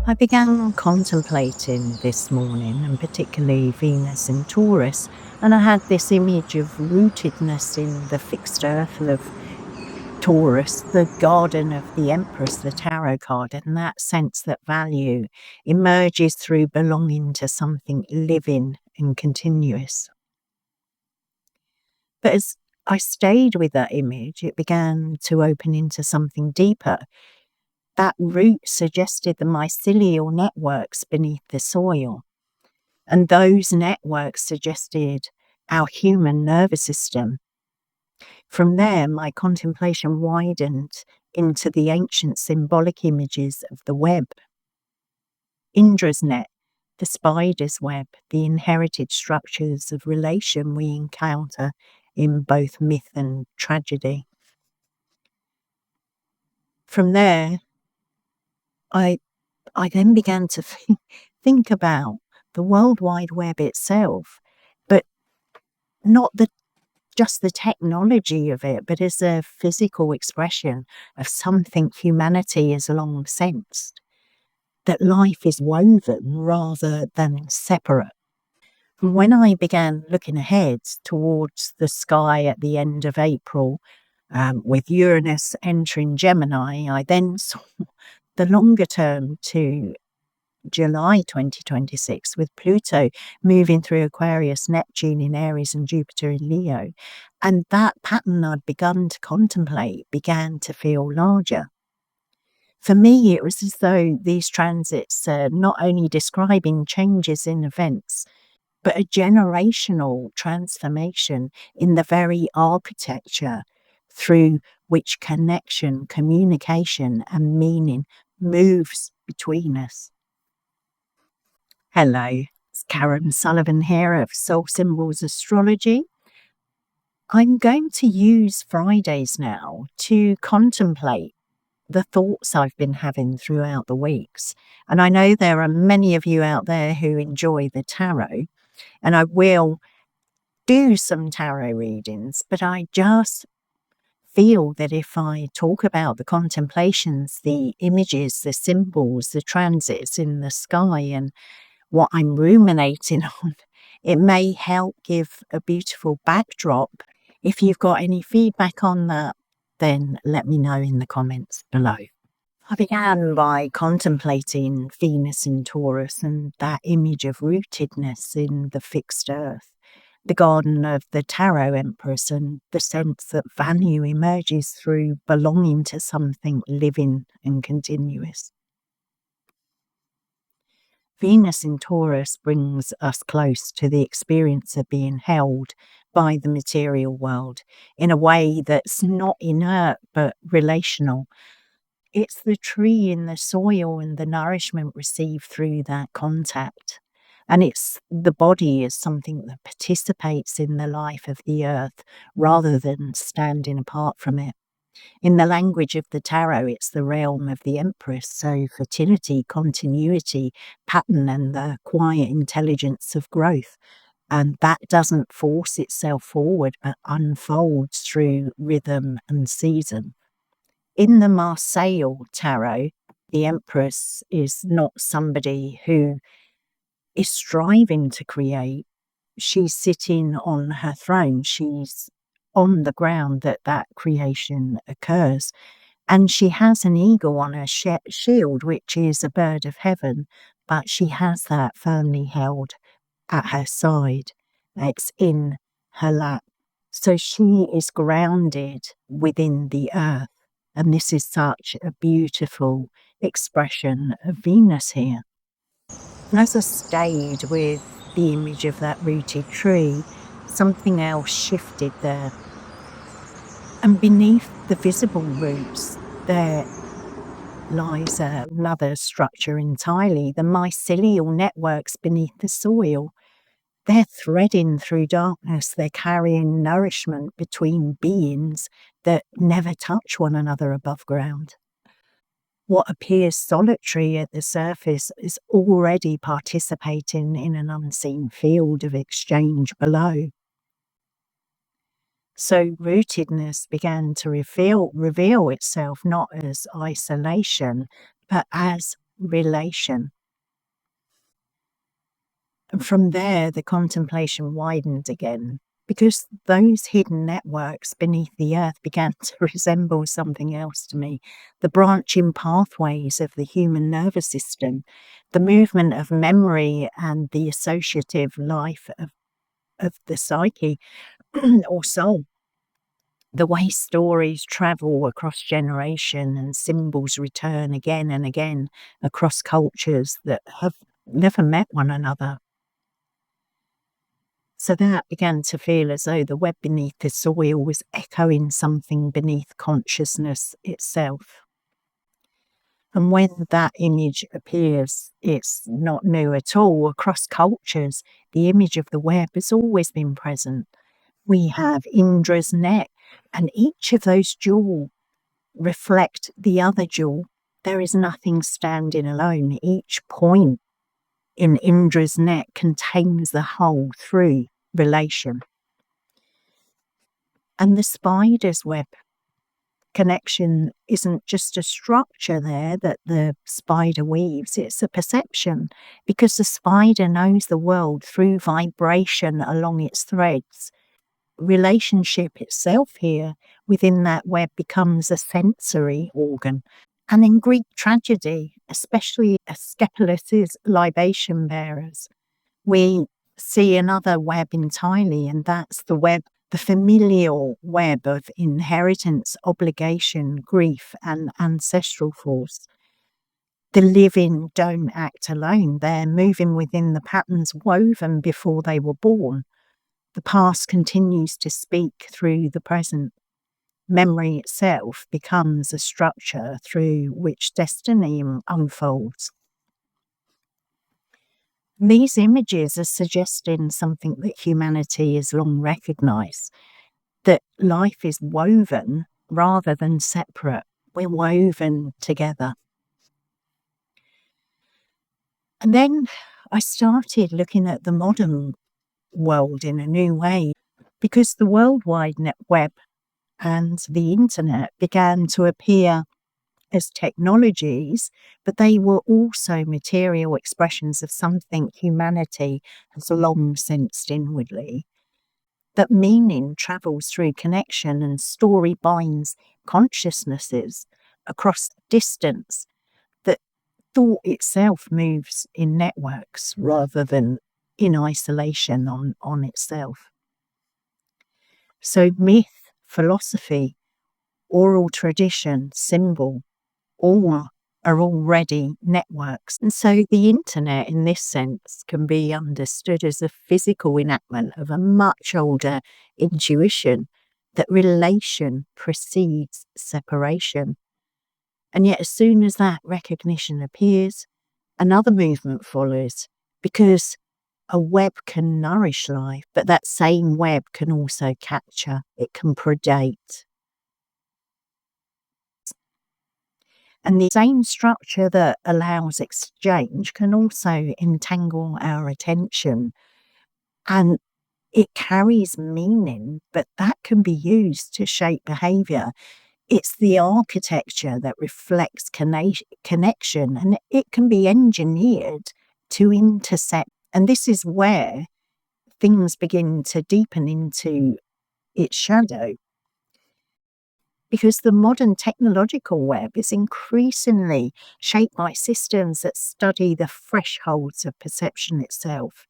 I began contemplating this morning, and particularly Venus in Taurus, and I had this image of rootedness in the fixed earth of Taurus, the garden of the Empress, the tarot card, and that sense that value emerges through belonging to something living and continuous. But as I stayed with that image, it began to open into something deeper. That root suggested the mycelial networks beneath the soil, and those networks suggested our human nervous system. From there, my contemplation widened into the ancient symbolic images of the web. Indra's net, the spider's web, the inherited structures of relation we encounter in both myth and tragedy. From there, I then began to think about the World Wide Web itself, but not just the technology of it, but as a physical expression of something humanity has long sensed, that life is woven rather than separate. And when I began looking ahead towards the sky at the end of April, with Uranus entering Gemini, I then saw the longer term to July 2026, with Pluto moving through Aquarius, Neptune in Aries, and Jupiter in Leo. And that pattern I'd begun to contemplate began to feel larger. For me, it was as though these transits are not only describing changes in events, but a generational transformation in the very architecture through which connection, communication, and meaning moves between us. Hello, it's Karen Sullivan here of Soul Symbols Astrology. I'm going to use Fridays now to contemplate the thoughts I've been having throughout the weeks. And I know there are many of you out there who enjoy the tarot, and I will do some tarot readings, but I just feel that if I talk about the contemplations, the images, the symbols, the transits in the sky, and what I'm ruminating on, it may help give a beautiful backdrop. If you've got any feedback on that, then let me know in the comments below. I began by contemplating Venus in Taurus and that image of rootedness in the fixed earth, the garden of the Tarot Empress, and the sense that value emerges through belonging to something living and continuous. Venus in Taurus brings us close to the experience of being held by the material world in a way that's not inert but relational. It's the tree in the soil and the nourishment received through that contact. And it's the body as something that participates in the life of the earth rather than standing apart from it. In the language of the tarot, it's the realm of the Empress, so fertility, continuity, pattern, and the quiet intelligence of growth. And that doesn't force itself forward, but unfolds through rhythm and season. In the Mycelium tarot, the Empress is not somebody who is striving to create. She's sitting on her throne. She's on the ground that creation occurs. And she has an eagle on her shield, which is a bird of heaven, but she has that firmly held at her side. It's in her lap. So she is grounded within the earth. And this is such a beautiful expression of Venus here. And as I stayed with the image of that rooted tree, something else shifted there. And beneath the visible roots, there lies another structure entirely, the mycelial networks beneath the soil. They're threading through darkness, they're carrying nourishment between beings that never touch one another above ground. What appears solitary at the surface is already participating in an unseen field of exchange below. So rootedness began to reveal itself not as isolation, but as relation. And from there, the contemplation widened again, because those hidden networks beneath the earth began to resemble something else to me. The branching pathways of the human nervous system, the movement of memory and the associative life of the psyche or soul. The way stories travel across generation and symbols return again and again across cultures that have never met one another. So that began to feel as though the web beneath the soil was echoing something beneath consciousness itself. And when that image appears, it's not new at all. Across cultures, the image of the web has always been present. We have Indra's net, and each of those jewels reflect the other jewel. There is nothing standing alone. Each point in Indra's net contains the whole through relation. And the spider's web connection isn't just a structure there that the spider weaves, it's a perception, because the spider knows the world through vibration along its threads. Relationship itself here within that web becomes a sensory organ. And in Greek tragedy, especially Asclepius's libation bearers, we see another web entirely, and that's the familial web of inheritance, obligation, grief, and ancestral force. The living don't act alone. They're moving within the patterns woven before they were born. The past continues to speak through the present. Memory itself becomes a structure through which destiny unfolds. These images are suggesting something that humanity has long recognized, that life is woven rather than separate. We're woven together. And then I started looking at the modern world in a new way, because the World Wide Web and the internet began to appear as technologies, but they were also material expressions of something humanity has long sensed inwardly. That meaning travels through connection, and story binds consciousnesses across distance, that thought itself moves in networks rather than in isolation on itself. So myth, philosophy, oral tradition, symbol, all are already networks. And so the internet, in this sense, can be understood as a physical enactment of a much older intuition that relation precedes separation. And yet, as soon as that recognition appears, another movement follows, because a web can nourish life, but that same web can also capture, it can predate. And the same structure that allows exchange can also entangle our attention. And it carries meaning, but that can be used to shape behavior. It's the architecture that reflects connection, and it can be engineered to intercept. And this is where things begin to deepen into its shadow. Because the modern technological web is increasingly shaped by systems that study the thresholds of perception itself,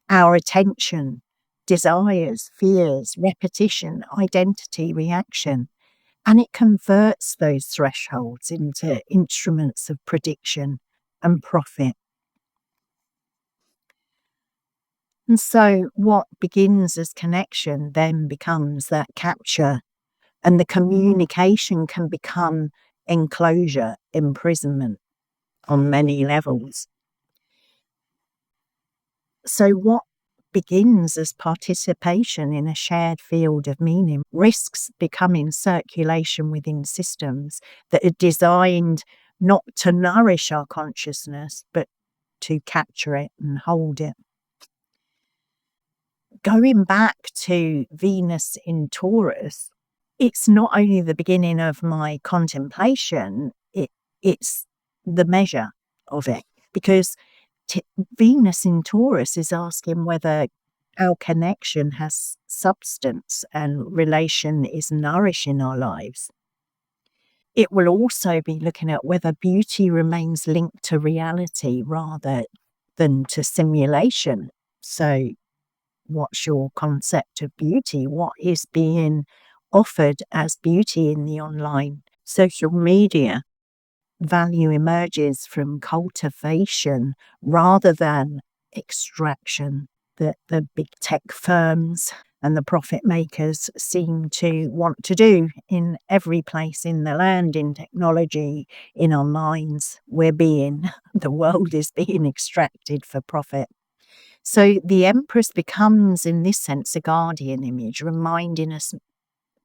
our attention, desires, fears, repetition, identity, reaction, and it converts those thresholds into instruments of prediction and profit. And so what begins as connection then becomes that capture, and the communication can become enclosure, imprisonment on many levels. So what begins as participation in a shared field of meaning risks becoming circulation within systems that are designed not to nourish our consciousness, but to capture it and hold it. Going back to Venus in Taurus, it's not only the beginning of my contemplation, it's the measure. of it, because Venus in Taurus is asking whether our connection has substance and relation is nourishing our lives. It will also be looking at whether beauty remains linked to reality rather than to simulation. So, what's your concept of beauty? What is being offered as beauty in the online social media? Value emerges from cultivation rather than extraction that the big tech firms and the profit makers seem to want to do in every place in the land, in technology, in our minds. The world is being extracted for profit. So the Empress becomes, in this sense, a guardian image, reminding us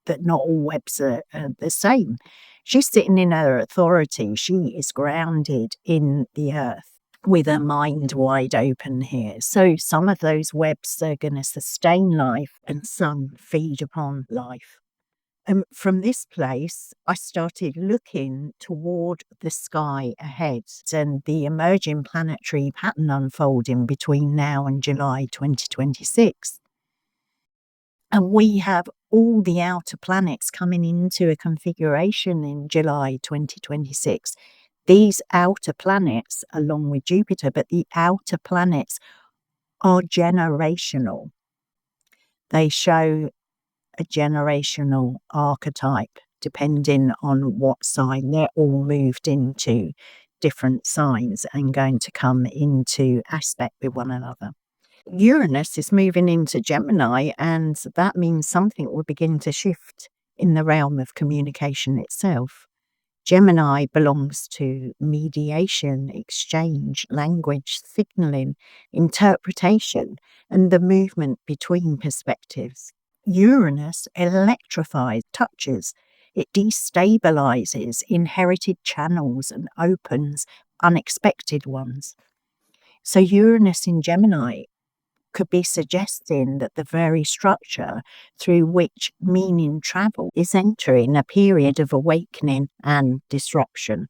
that not all webs are the same. She's sitting in her authority. She is grounded in the earth with her mind wide open here. So some of those webs are going to sustain life and some feed upon life. And from this place, I started looking toward the sky ahead and the emerging planetary pattern unfolding between now and July 2026. And we have all the outer planets coming into a configuration in July 2026. These outer planets, along with Jupiter, but the outer planets are generational. They show a generational archetype depending on what sign. They're all moved into different signs and going to come into aspect with one another. Uranus is moving into Gemini, and that means something will begin to shift in the realm of communication itself. Gemini belongs to mediation, exchange, language, signaling, interpretation, and the movement between perspectives. Uranus electrifies, touches, it destabilizes inherited channels and opens unexpected ones. So Uranus in Gemini could be suggesting that the very structure through which meaning travel is entering a period of awakening and disruption.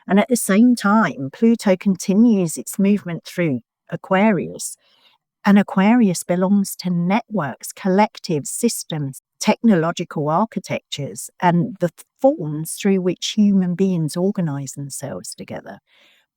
And at the same time, Pluto continues its movement through Aquarius. And Aquarius belongs to networks, collectives, systems, technological architectures, and the forms through which human beings organize themselves together.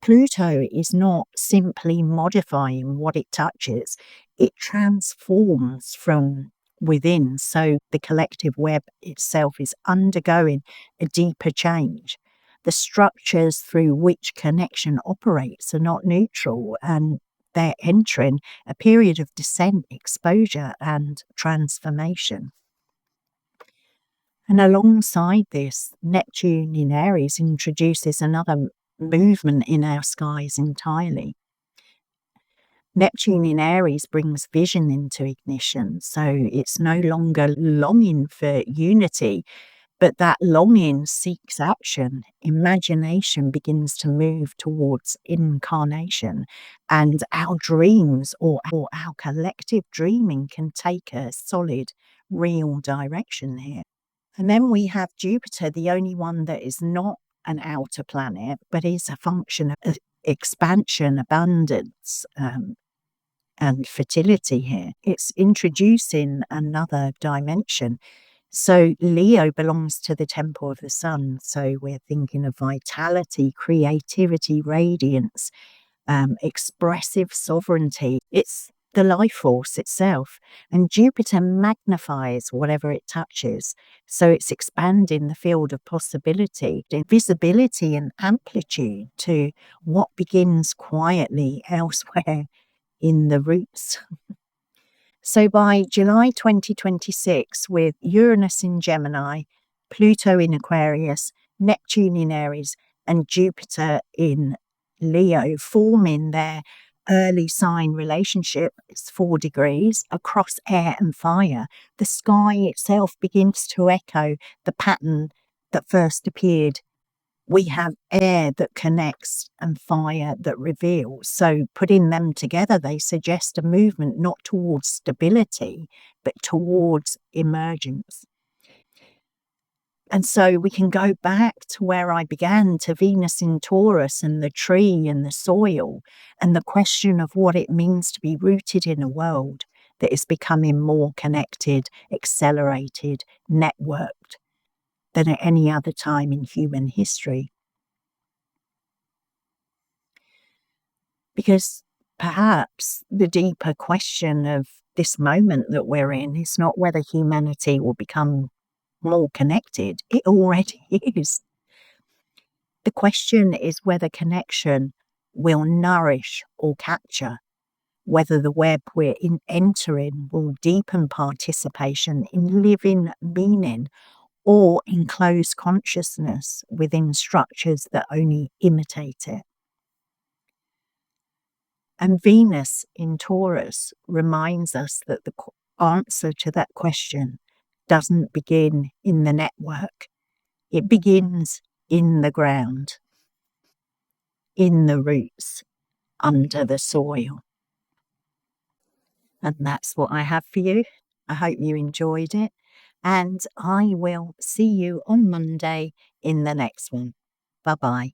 Pluto is not simply modifying what it touches, it transforms from within. So the collective web itself is undergoing a deeper change. The structures through which connection operates are not neutral, and they're entering a period of descent, exposure, and transformation. And alongside this, Neptune in Aries introduces another movement in our skies entirely. Neptune in Aries brings vision into ignition, so it's no longer longing for unity, but that longing seeks action. Imagination begins to move towards incarnation, and our dreams or our collective dreaming can take a solid, real direction here. And then we have Jupiter, the only one that is not an outer planet, but is a function of expansion, abundance, and fertility here. It's introducing another dimension. So Leo belongs to the temple of the sun. So we're thinking of vitality, creativity, radiance, expressive sovereignty. It's the life force itself. And Jupiter magnifies whatever it touches. So it's expanding the field of possibility, visibility and amplitude to what begins quietly elsewhere in the roots. So by July 2026, with Uranus in Gemini, Pluto in Aquarius, Neptune in Aries, and Jupiter in Leo forming their early sign relationship, it's 4 degrees across air and fire, the sky itself begins to echo the pattern that first appeared. We have air that connects and fire that reveals. So putting them together, they suggest a movement not towards stability, but towards emergence. And so we can go back to where I began, to Venus in Taurus and the tree and the soil, and the question of what it means to be rooted in a world that is becoming more connected, accelerated, networked than at any other time in human history. Because perhaps the deeper question of this moment that we're in is not whether humanity will become more connected. It already is. The question is whether connection will nourish or capture, whether the web we're entering will deepen participation in living meaning or enclose consciousness within structures that only imitate it. And Venus in Taurus reminds us that the answer to that question doesn't begin in the network. It begins in the ground, in the roots, under the soil. And that's what I have for you. I hope you enjoyed it. And I will see you on Monday in the next one. Bye-bye.